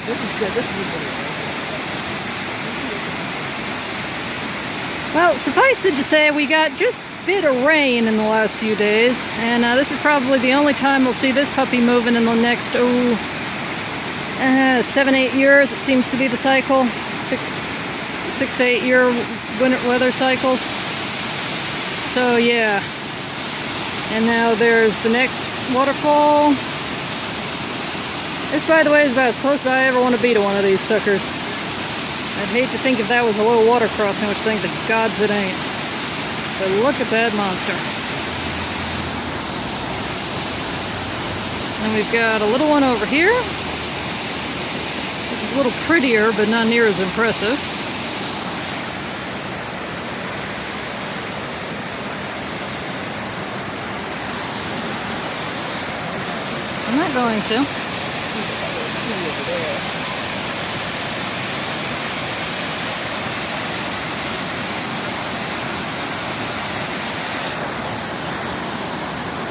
This is good. This is a good one. Well, suffice it to say, we got just a bit of rain in the last few days, and this is probably the only time we'll see this puppy moving in the next, 7-8 years. It seems to be the cycle. 6 to 8 year winter weather cycles. So yeah. And now there's the next waterfall. This, by the way, is about as close as I ever want to be to one of these suckers. I'd hate to think if that was a low water crossing, which thank the gods it ain't. But look at that monster. And we've got a little one over here. This is a little prettier, but not near as impressive. I'm not going to.